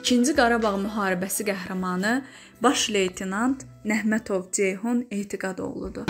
2-ci Qarabağ müharibəsi qəhrəmanı baş leytenant Nəhmətov Ceyhun Etiqadoğludur.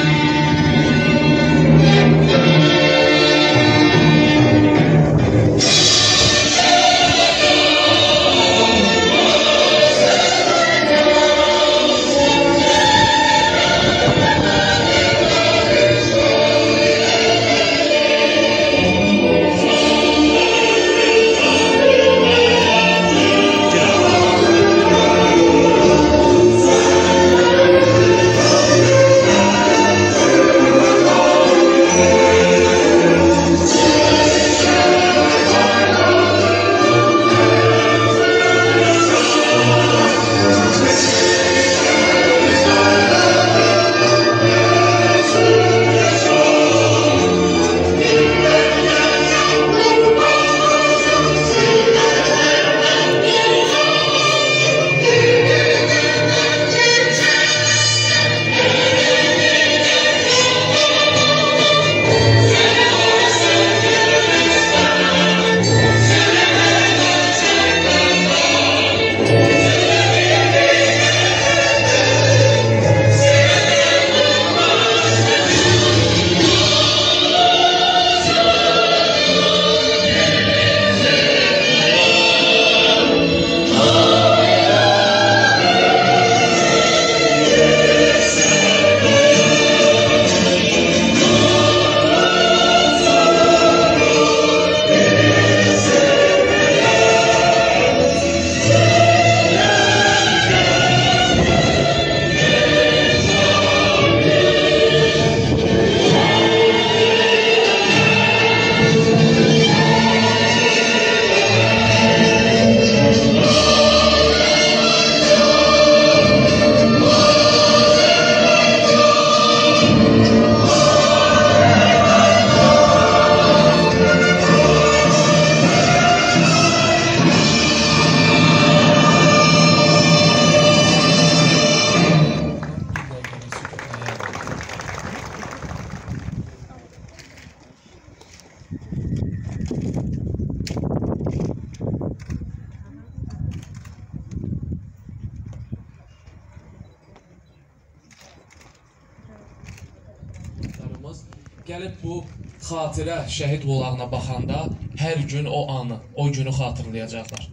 Gəlib bu xatirə şəhid bulağına baxanda hər gün o anı, o günü xatırlayacaqlar.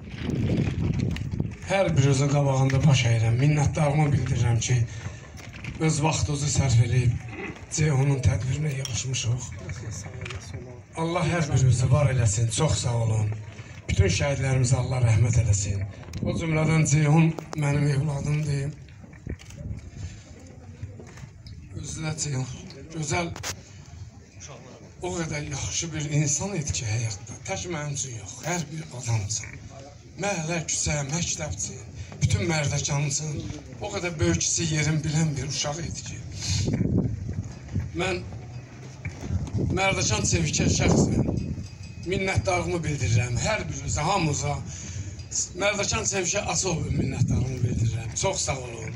Hər birinizin qabağında baş əyirəm, minnətdarımı bildirirəm ki, öz vaxtınızı sərf edib Ceyhunun tədbirinə yığışmışıq. Allah hər birinizi var eləsin, çox sağ olun. Bütün şəhidlərimizə Allah rəhmət eləsin. O cümlədən Ceyhun mənim evladımdır. Özü də Ceyhun gözəl, o qədər yaxşı bir insan idi ki, həyatda. Tək mənim üçün yox, hər bir adamsın. Məhəllə, küçə, məktəbçi, bütün mərdəkansın. O qədər böyük kiçik yerin bilən bir uşaq idi ki. Mən Mərdəkan Çevikə şəxsən minnətdarlığımı bildirirəm. Hər birinizə, hamınıza Mərdəkan Çevikə açıq minnətdarlığımı bildirirəm. Çox sağ olun.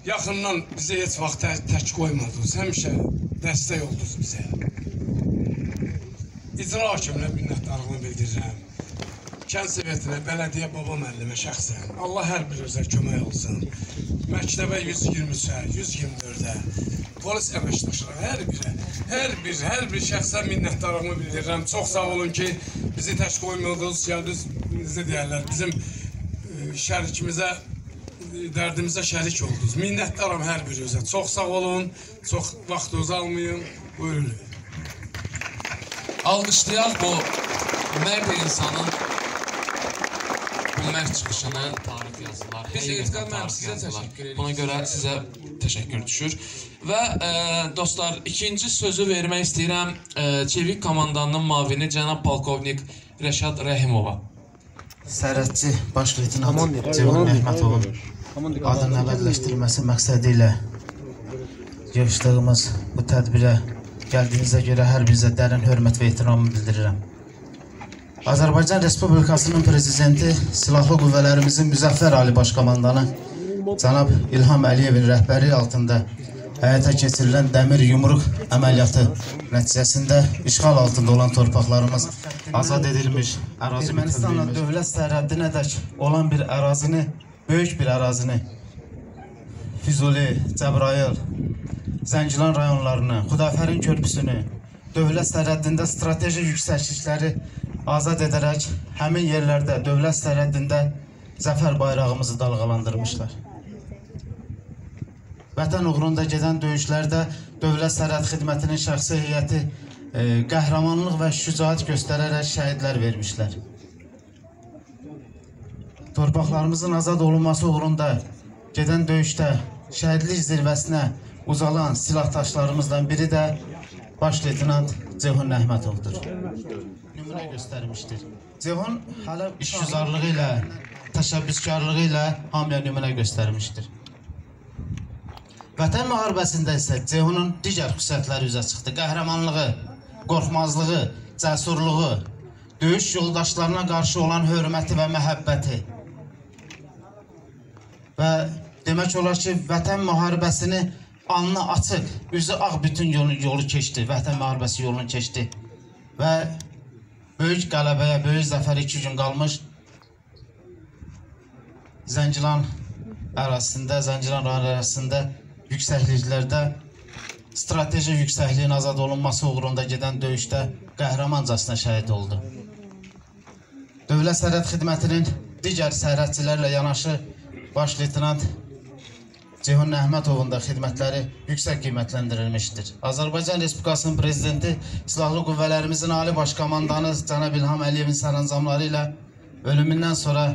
Yaxından bizi heç vaxt tək qoymadınız. Həmişə dəstək oldunuz bizə. İcra hakiminə minnətdarlığımı bildirirəm. Kənd Sovetinə, bələdiyyə baba müəllimə şəxsən. Allah hər birinizə kömək olsun. Məktəbə 123-ə, 124-ə, polis əməkdaşlara, hər bir şəxsə minnətdarlığımı bildirirəm. Çox sağ olun ki, bizi tək qoymadınız, gəldiniz, bizə deyərlər, bizim şərikimizə, dərdimizə şərik oldunuz. Minnətdaram hər birinizə. Çox sağ olun, çox vaxtınızı almayın. Buyurun. Alqışlayaq bu bir insanın bilmək çıxışını, tarix yazılar, həqiqətən tarix yazılar. Buna görə sizə təşəkkür düşür. Və dostlar, ikinci sözü vermək istəyirəm Çevik komandanının mavini cənab polkovnik Rəşad Rəhimova. Sərhədçi baş leytenant Ceyhun Nəhmətovun adının əbədiləşdirilməsi məqsədi ilə görüşdüyümüz bu tədbirə gəldiyinizə görə hər birinizə dərin hörmət və ehtiramı bildirirəm. Azərbaycan Respublikasının Prezidenti Silahlı Qüvvələrimizin Müzəffər Ali Baş Komandanı cənab İlham Əliyevin rəhbəri altında həyata keçirilən dəmir yumruq əməliyyatı nəticəsində işğal altında olan torpaqlarımız azad edilmiş, Ermənistanla dövlət sərhəddinədək olan bir ərazini, böyük bir ərazini, Füzuli, Cəbrayıl, Zəngilan rayonlarını, Xudafərin körpüsünü, dövlət sərhəddində strateji yüksəklikləri azad edərək, həmin yerlərdə, dövlət sərhəddində zəfər bayrağımızı dalğalandırmışlar. Vətən uğrunda gedən döyüşlərdə Dövlət Sərhəd Xidmətinin şəxsi heyəti qəhrəmanlıq və şücaət göstərərək şəhidlər vermişlər. Torpaqlarımızın azad olunması uğrunda gedən döyüşdə şəhidlik zirvəsinə uzalan silahdaşlarımızdan biri də Baş Leytenant Ceyhun Nəhmətovdur. Nümunə göstərmişdir. Ceyhun hələ işgüzarlığı ilə, təşəbbüskarlığı ilə hamıya nümunə göstərmişdir. Vətən müharibəsində isə Ceyhunun digər xüsusiyyətləri üzə çıxdı. Qəhrəmanlığı, qorxmazlığı, cəsurluğu, döyüş yoldaşlarına qarşı olan hörməti və məhəbbəti. Və demək olar ki, vətən müharibəsini alnı açıq, üzü ağ bütün yolu keçdi. Vətən müharibəsi yolunu keçdi. Və böyük qələbəyə, böyük zəfər 2 gün qalmış Zəngilan ərazisində, Zəngilan rayon ərazisində yüksəkliklərdə strateji yüksəkliyin azad olunması uğrunda gedən döyüşdə qəhrəmancasına şəhid oldu. Dövlət Sərhəd Xidmətinin digər sərhədçilərlə yanaşı Baş Leytenant Ceyhun Nəhmətovun da xidmətləri yüksək qiymətləndirilmişdir. Azərbaycan Respublikasının Prezidenti Silahlı Qüvvələrimizin Ali Baş Komandanı Cənab İlham Əliyevin sərəncamları ilə ölümündən sonra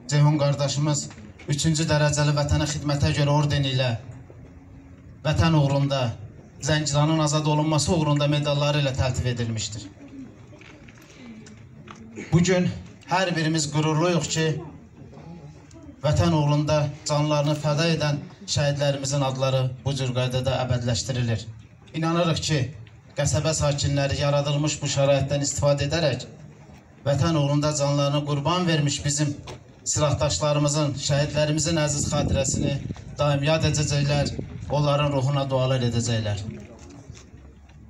Ceyhun qardaşımız 3-cü dərəcəli vətənə xidmətə görə ordeni ilə vətən uğrunda, Zəngilanın azad olunması uğrunda medalları ilə təltif edilmişdir. Bugün hər birimiz qürurluyuq ki, vətən uğrunda canlarını fəda edən şəhidlərimizin adları bu cür qaydada əbədləşdirilir. İnanırıq ki, qəsəbə sakinləri yaradılmış bu şəraitdən istifadə edərək, vətən uğrunda canlarını qurban vermiş bizim silahdaşlarımızın, şəhidlərimizin əziz xatirəsini daim yad edəcəklər, onların ruhuna dualar edəcəklər.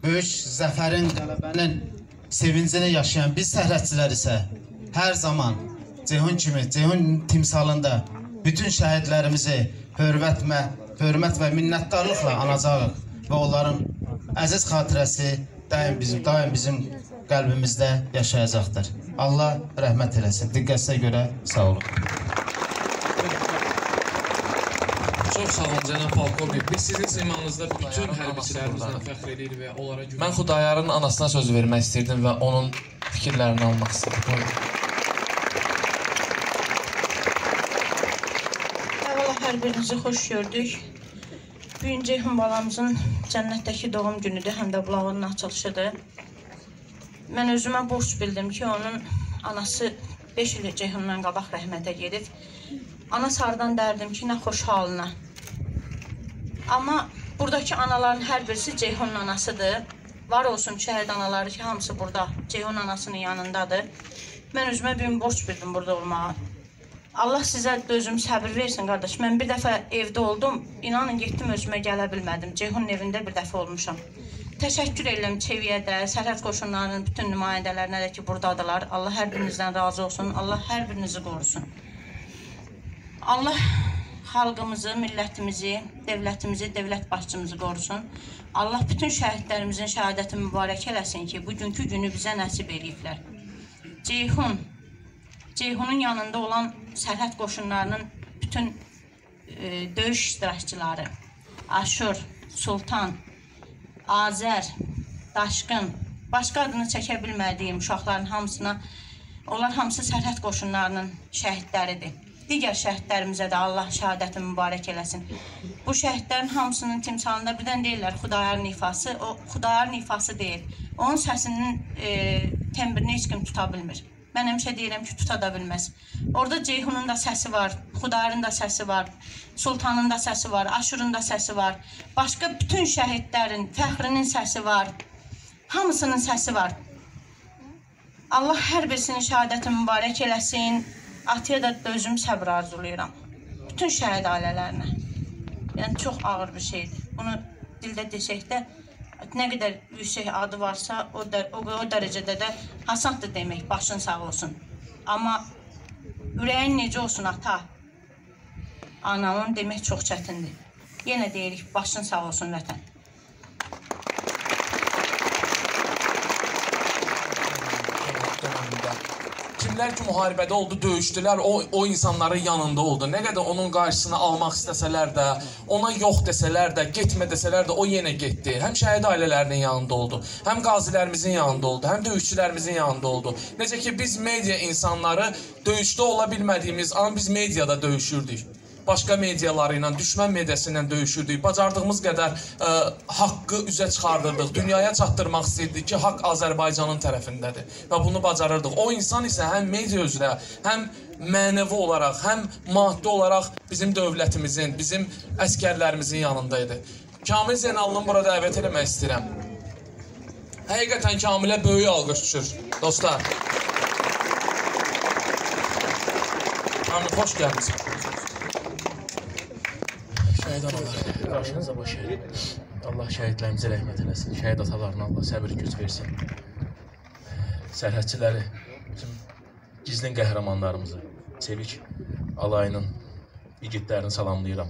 Böyük zəfərin, qələbənin sevincini yaşayan biz sərhədçilər isə hər zaman Ceyhun kimi, Ceyhun timsalında bütün şəhidlərimizi hörmət və minnətdarlıqla anacağıq və onların əziz xatirəsi daim bizim qəlbimizdə yaşayacaqdır. Allah rəhmət eləsin. Diqqətinizə görə sağ olun. Çox sağ olun, cənab polkovnik. Biz sizin simanızda bütün hərbiçilərimizlə fəxr edirik və onlara güvənirik. Mən Xudayarın anasına söz vermək istirdim və onun fikirlərini almaq istedim. Əvvəla hər birinizi xoş gördük. Bugün Ceyhun balamızın cənnətdəki doğum günüdür, həm də bulavının açılışıdır. Mən özümə borc bildim ki, onun anası 5 il Ceyhundan qabaq rəhmətə gedib. Ana sarıdan dərdim ki, nə xoş halına. Amma buradakı anaların hər birisi Ceyhunun anasıdır. Var olsun şəhid anaları ki, hamısı burada Ceyhun anasının yanındadır. Mən özümə bugün borc bildim burada olmağa. Allah sizə dözüm, səbir versin, qardaş. Mən bir dəfə evdə oldum, inanın getdim özümə gələ bilmədim. Ceyhunun evində bir dəfə olmuşam. Təşəkkür edirəm Çeviyyədə, Sərhəd qoşunlarının bütün nümayəndələrinə də ki, buradadılar. Allah hər birinizdən razı olsun, Allah hər birinizi qorusun. Allah xalqımızı, millətimizi, dövlətimizi, dövlət başçımızı qorusun. Allah bütün şəhidlərimizin şəhadəti mübarək eləsin ki, bugünkü günü bizə nəsib ediblər. Ceyhunun yanında olan Sərhəd qoşunlarının bütün döyüş iştirakçıları, Aşur, Sultan, Azər, Daşqın, başqa adını çəkə bilmədiyim uşaqların hamısına, onlar hamısı sərhəd qoşunlarının şəhidləridir. Digər şəhidlərimizə də Allah şəhadəti mübarək eləsin. Bu şəhidlərin hamısının timsalında birdən deyirlər Xudayarın ifası, o Xudayarın ifası deyil. Onun səsinin tembirini heç kim tuta bilmir. Mən həmişə deyirəm ki, tuta da bilməz. Orada Ceyhunun da səsi var, Xudayarın da səsi var, Sultanın da səsi var, Aşurun da səsi var. Başqa bütün şəhidlərin, Fəxrinin səsi var. Hamısının səsi var. Allah hər birisinin şəhadəti mübarək eləsin. Atıya da özüm səbr arzulayıram. Bütün şəhid ailələrinə. Yəni, çox ağır bir şeydir. bunu dildə desək də, nə qədər yüksək adı varsa, o dərəcədə də asandır demək, başın sağ olsun. Amma ürəyin necə olsun ata, anamın demək çox çətindir. Yenə deyirik, başın sağ olsun vətən. Kimlər ki müharibədə oldu, döyüşdülər, o insanların yanında oldu. Nə qədər onun qarşısını almaq istəsələr də, ona yox desələr də, getmə desələr də, o yenə getdi. Həm şəhid ailələrinin yanında oldu, həm qazilərimizin yanında oldu, həm döyüşçülərimizin yanında oldu. Necə ki, biz media insanları döyüşdə ola bilmədiyimiz an biz mediada döyüşürdük. Başqa mediaları ilə, düşmən mediası ilə döyüşürdük. Bacardığımız qədər haqqı üzə çıxardırdıq. Dünyaya çatdırmaq istəyirdik ki, haqq Azərbaycanın tərəfindədir. Və bunu bacarırdıq. O insan isə həm media üzrə, həm mənəvi olaraq, həm maddi olaraq bizim dövlətimizin, bizim əskərlərimizin yanındaydı. Kamil Zeynallını bura dəvət eləmək istəyirəm. Həqiqətən Kamilə böyük alqış düşür, dostlar. Kamil, xoş gəlmişsin. Şəhid analar, qarşınıza baş əyin. Allah şəhidlərimizə rəhmət eləsin. Şəhid atalarına Allah səbir güc versin. Sərhədçiləri, bizim gizlin qəhrəmanlarımızı, Çevik alayının igidlərini salamlayıram.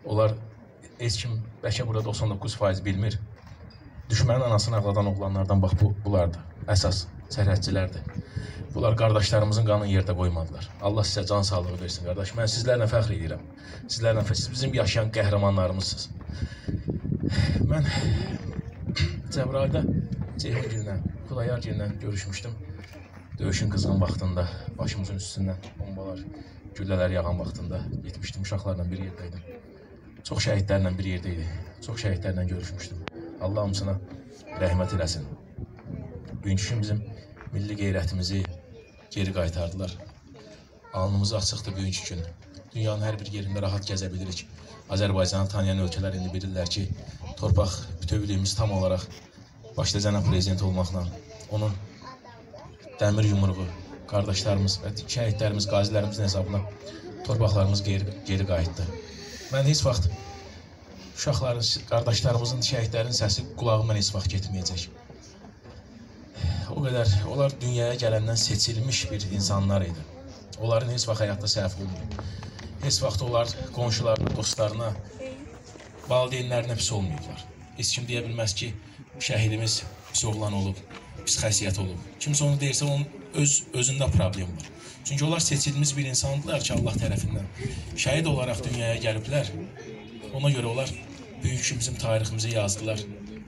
Onlar heç kim, bəlkə burada 99% bilmir. Düşmənin anasını ağladan oğlanlardan bax bulardır. Əsas sərhədçilərdir. Bunlar qardaşlarımızın qanını yerdə qoymadılar. Allah sizə can sağlığı versin, qardaş. Mən sizlərlə fəxr edirəm. Sizlərlə fəxr, siz bizim yaşayan qəhrəmanlarımızsınız. Mən Cəbrayılda Ceyhungillə, Xudayargillə görüşmüşdüm. Döyüşün qızğın vaxtında, başımızın üstündən bombalar, güllələr yağan vaxtında getmişdim. Uşaqlarla bir yerdəydim. Çox şəhidlərlə bir yerdəydi. Çox şəhidlərlə görüşmüşdüm. Allah hamısına rəhmət eləsin. Bugünkü gün bizim milli qeyrətimizi geri qaytardılar. Alnımız açıqdır bugünkü gün. Dünyanın hər bir yerində rahat gəzə bilirik. Azərbaycanı tanıyan ölkələr indi bilirlər ki, torpaq bütövlüyümüz tam olaraq başda cənab prezident olmaqla, onun dəmir yumruğu, qardaşlarımız və şəhidlərimiz, qazilərimizin hesabına torpaqlarımız geri qayıtdı. Mən heç vaxt uşaqların, qardaşlarımızın, şəhidlərin səsi qulağımdan heç vaxt getməyəcək. O qədər, onlar dünyaya gələndən seçilmiş bir insanlar idi. Onların heç vaxt həyatda səhv olmuyor. Heç vaxt onlar qonşularına, dostlarına, valideynlərinə pis olmayıblar. Heç kim deyə bilməz ki, şəhidimiz pis oğlan olub, pis xəsiyyət olub. Kimsə onu deyirsə, onun özündə problem var. Çünki onlar seçilmiş bir insandılar ki, Allah tərəfindən. Şəhid olaraq dünyaya gəliblər. Ona görə onlar bugünkü bizim tariximizi yazdılar.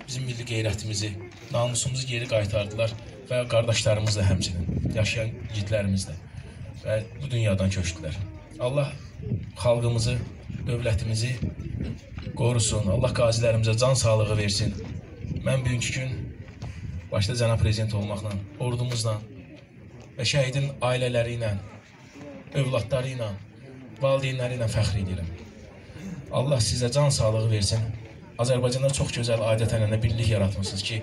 Bizim milli qeyrətimizi, namusumuzu geri qaytardılar və qardaşlarımız da həmçinin, yaşayan yiğitlərimiz də və bu dünyadan köçdülər. Allah xalqımızı, dövlətimizi qorusun, Allah qazilərimizə can sağlığı versin. Mən bugünkü gün başda cənab prezident olmaqla, ordumuzla və şəhidin ailələri ilə, övladları ilə, valideynləri ilə fəxr edirəm. Allah sizə can sağlığı versin. Azərbaycanda çox gözəl adət-ənənə birlik yaratmışsınız ki,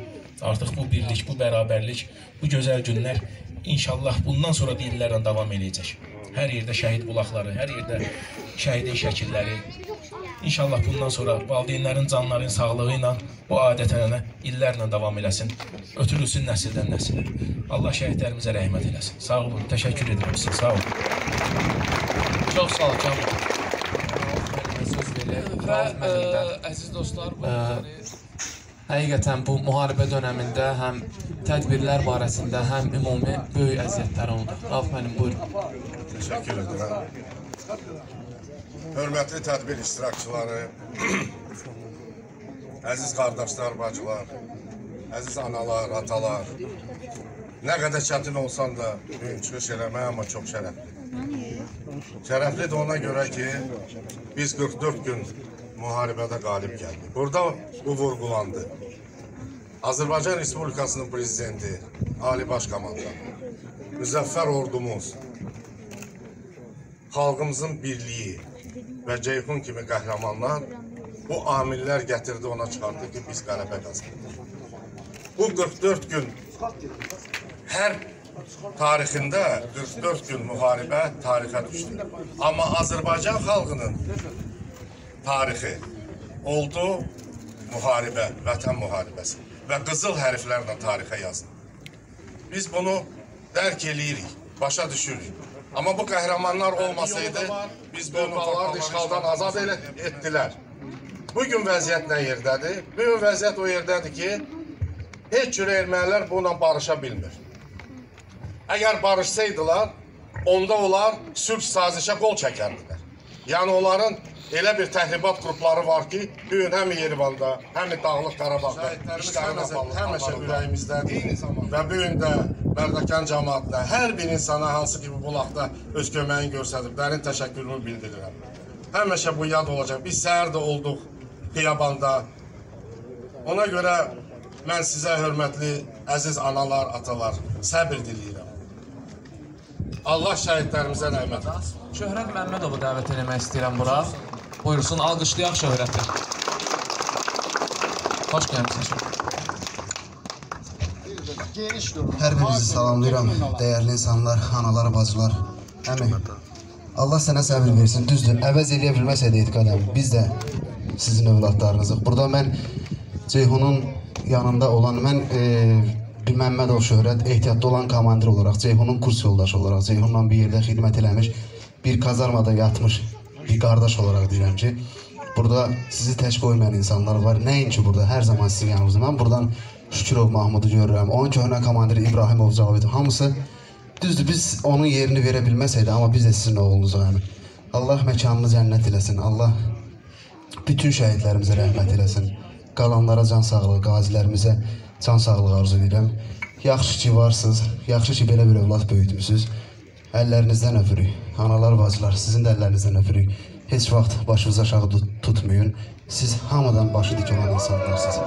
artıq bu birlik, bu bərabərlik, bu gözəl günlər inşallah bundan sonra da illərlə davam edəcək. Hər yerdə şəhid bulaqları, hər yerdə şəhidin şəkilləri. İnşallah bundan sonra valideynlərin canlarının sağlığı ilə bu adət-ənənə illərlə davam eləsin, ötürülsün nəsildən nəsilə. Allah şəhidlərimizə rəhmət eləsin. Sağ olun, təşəkkür edirəm sizə, sağ olun. Çox sağ ol, Kamil. Və əziz dostlar, həqiqətən bu müharibə dönəmində həm tədbirlər barəsində, həm ümumi böyük əziyyətlər oldu. Rauf müəllim, buyurun. Təşəkkür edirəm. Hörmətli tədbir iştirakçıları, əziz qardaşlar, bacılar, əziz analar, atalar, nə qədər çətin olsan da çıxış eləmək, amma çox şərəfli. Şərəflidir ona görə ki, biz 44 gün müharibədə qalib gəldik. Burada bu vurğulandı. Azərbaycan Respublikasının prezidenti, Ali Baş Komandan, müzəffər ordumuz, xalqımızın birliyi və Ceyhun kimi qəhrəmanlar bu amillər gətirdi, ona çıxardı ki, biz qələbə qazandıq. Bu 44 gün hər tarixində 44 gün müharibə tarixə düşdü. Amma Azərbaycan xalqının tarixi oldu müharibə, vətən müharibəsi və qızıl hərflərlə tarixə yazılır. Biz bunu dərk eləyirik, başa düşürük. Amma bu qəhrəmanlar olmasaydı, biz bu torpaqları işğaldan azad etdilər. Bugün vəziyyət nə yerdədir? Bugün vəziyyət o yerdədir ki, heç cür ermənilər bununla barışa bilmir. Əgər barışsaydılar, onda onlar sülh sazişə qol çəkərdilər. Yəni onların elə bir təhribat qrupları var ki, bugün həm Yerevanda, həm Dağlıq Qarabağda işlərin həmişə ürəyimizdədir. Və bugün də Bərdəkan cəmaatında hər bir insana hansı ki bu bulaqda öz köməyini göstərib, dərin təşəkkürümü bildirirəm. Həmişə bu yad olacaq. Biz səhər də olduq Xiyabanda. Ona görə mən sizə hörmətli, əziz analar, atalar, səbir diləyirəm. Allah şəhidlərimizə rəhmət etsin. Şöhrət Məmmədovu dəvət eləmək istəyirəm bura. Buyursun, alqışlayaq Şöhrəti. Xoş gəlmişsiniz. Hər birinizi salamlayıram, dəyərli insanlar, analar, bacılar. Əmi, Allah sənə səbir versin. Düzdür, əvəz eləyə bilməsəydi Etiqad əmi, biz də sizin övladlarınızıq. Burada mən Ceyhunun yanında olan, mən Məmmədov Şöhrət ehtiyatda olan komandir olaraq, Ceyhunun kurs yoldaşı olaraq, Ceyhunla bir yerdə xidmət eləmiş, bir kazarmada yatmış bir qardaş olaraq deyirəm ki, burada sizi tək qoymayan insanlar var. Nəinki burada, hər zaman sizin yanınızda. Mən buradan Şükürov Mahmudu görürəm, onun köhnə komandiri İbrahimov Cavid, hamısı düzdür, biz onun yerini verə bilməsəydi, amma biz də sizin oğlunuzuq əmin. Allah məkanını cənnət eləsin, Allah bütün şəhidlərimizə rəhmət eləsin, qalanlara can sağlığı, qazilərimizə can sağlığı arzu edirəm. Yaxşı ki varsınız, yaxşı ki belə bir övlad böyütmüsünüz. Əllərinizdən öpürük, analar, bacılar, sizin də əllərinizdən öpürük. Heç vaxt başınızı aşağı tutmayın. Siz hamıdan başı dik olan insanlarsınız.